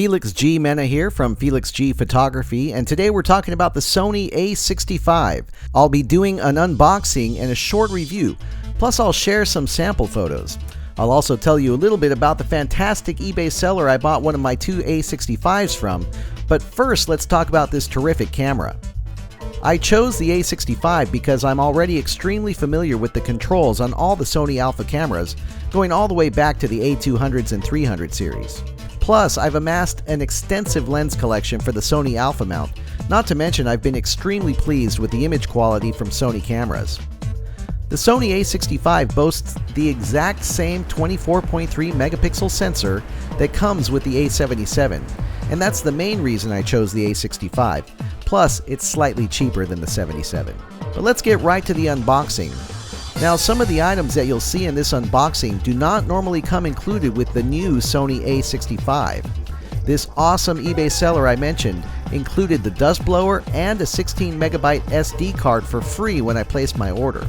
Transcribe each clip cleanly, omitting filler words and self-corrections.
Felix G. Mena here from Felix G Photography, and today we're talking about the Sony A65. I'll be doing an unboxing and a short review, plus I'll share some sample photos. I'll also tell you a little bit about the fantastic eBay seller I bought one of my two A65s from, but first let's talk about this terrific camera. I chose the A65 because I'm already extremely familiar with the controls on all the Sony Alpha cameras, going all the way back to the A200s and 300 series. Plus, I've amassed an extensive lens collection for the Sony Alpha mount, not to mention I've been extremely pleased with the image quality from Sony cameras. The Sony A65 boasts the exact same 24.3 megapixel sensor that comes with the A77, and that's the main reason I chose the A65. Plus, it's slightly cheaper than the 77. But let's get right to the unboxing. Now, some of the items that you'll see in this unboxing do not normally come included with the new Sony A65. This awesome eBay seller I mentioned included the dust blower and a 16 megabyte SD card for free when I placed my order.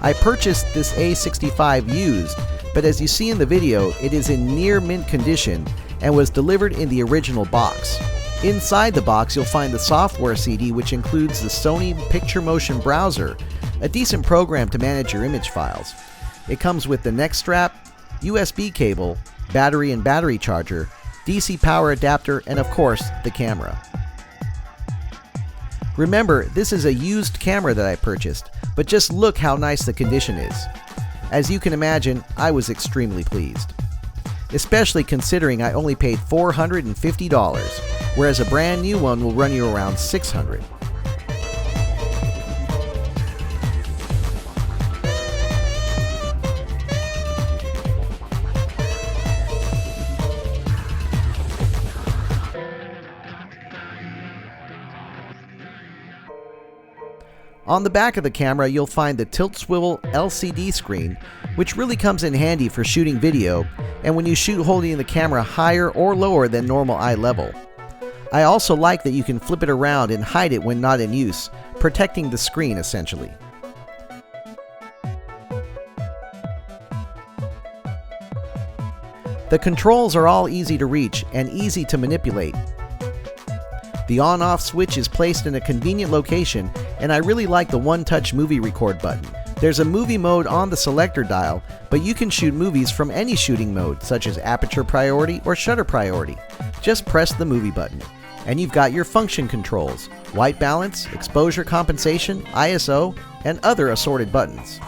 I purchased this A65 used, but as you see in the video, it is in near mint condition and was delivered in the original box. Inside the box, you'll find the software CD, which includes the Sony Picture Motion Browser, a decent program to manage your image files. It comes with the neck strap, USB cable, battery and battery charger, DC power adapter, and of course, the camera. Remember, this is a used camera that I purchased, but just look how nice the condition is. As you can imagine, I was extremely pleased. Especially considering I only paid $450, whereas a brand new one will run you around $600. On the back of the camera, you'll find the tilt swivel LCD screen, which really comes in handy for shooting video and when you shoot holding the camera higher or lower than normal eye level. I also like that you can flip it around and hide it when not in use, protecting the screen essentially. The controls are all easy to reach and easy to manipulate. The on-off switch is placed in a convenient location, and I really like the one-touch movie record button. There's a movie mode on the selector dial, but you can shoot movies from any shooting mode, such as aperture priority or shutter priority. Just press the movie button, and you've got your function controls, white balance, exposure compensation, ISO, and other assorted buttons.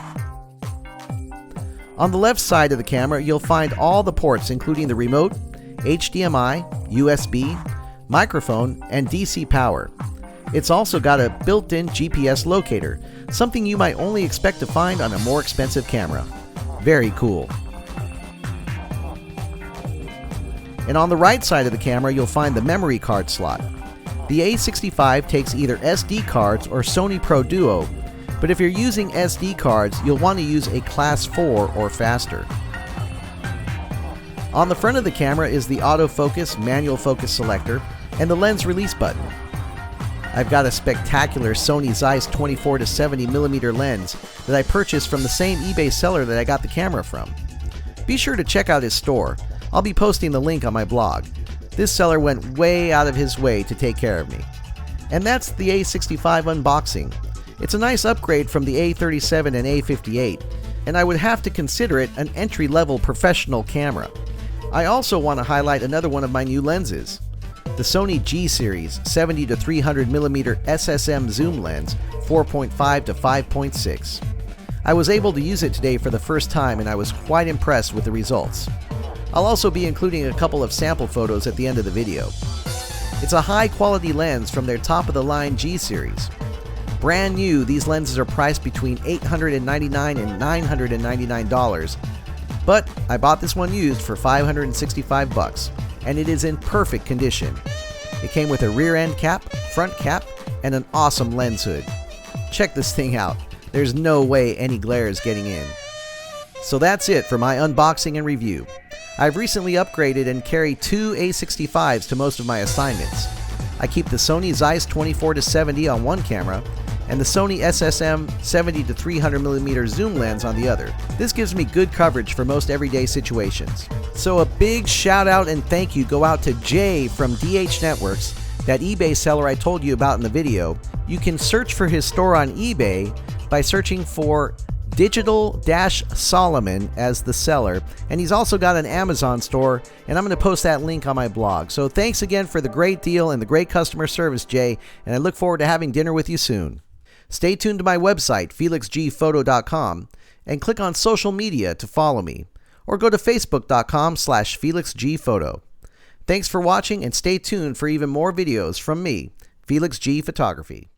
On the left side of the camera, you'll find all the ports, including the remote, HDMI, USB, microphone, and DC power. It's also got a built-in GPS locator, something you might only expect to find on a more expensive camera. Very cool. And on the right side of the camera, you'll find the memory card slot. The A65 takes either SD cards or Sony Pro Duo, but if you're using SD cards, you'll want to use a Class 4 or faster. On the front of the camera is the autofocus manual focus selector and the lens release button. I've got a spectacular Sony Zeiss 24-70mm lens that I purchased from the same eBay seller that I got the camera from. Be sure to check out his store. I'll be posting the link on my blog. This seller went way out of his way to take care of me. And that's the A65 unboxing. It's a nice upgrade from the A37 and A58, and I would have to consider it an entry-level professional camera. I also want to highlight another one of my new lenses, the Sony G Series 70-300mm SSM Zoom Lens 4.5 to 5.6. I was able to use it today for the first time and I was quite impressed with the results. I'll also be including a couple of sample photos at the end of the video. It's a high quality lens from their top of the line G Series. Brand new, these lenses are priced between $899 and $999, but I bought this one used for $565. And it is in perfect condition. It came with a rear end cap, front cap, and an awesome lens hood. Check this thing out. There's no way any glare is getting in. So that's it for my unboxing and review. I've recently upgraded and carry two A65s to most of my assignments. I keep the Sony Zeiss 24-70 on one camera and the Sony SSM 70-300mm Zoom Lens on the other. This gives me good coverage for most everyday situations. So a big shout out and thank you go out to Jay from DH Networks, that eBay seller I told you about in the video. You can search for his store on eBay by searching for Digital-Solomon as the seller, and he's also got an Amazon store, and I'm going to post that link on my blog. So thanks again for the great deal and the great customer service, Jay, and I look forward to having dinner with you soon. Stay tuned to my website, felixgphoto.com, and click on social media to follow me, or go to facebook.com/felixgphoto. Thanks for watching, and stay tuned for even more videos from me, Felix G Photography.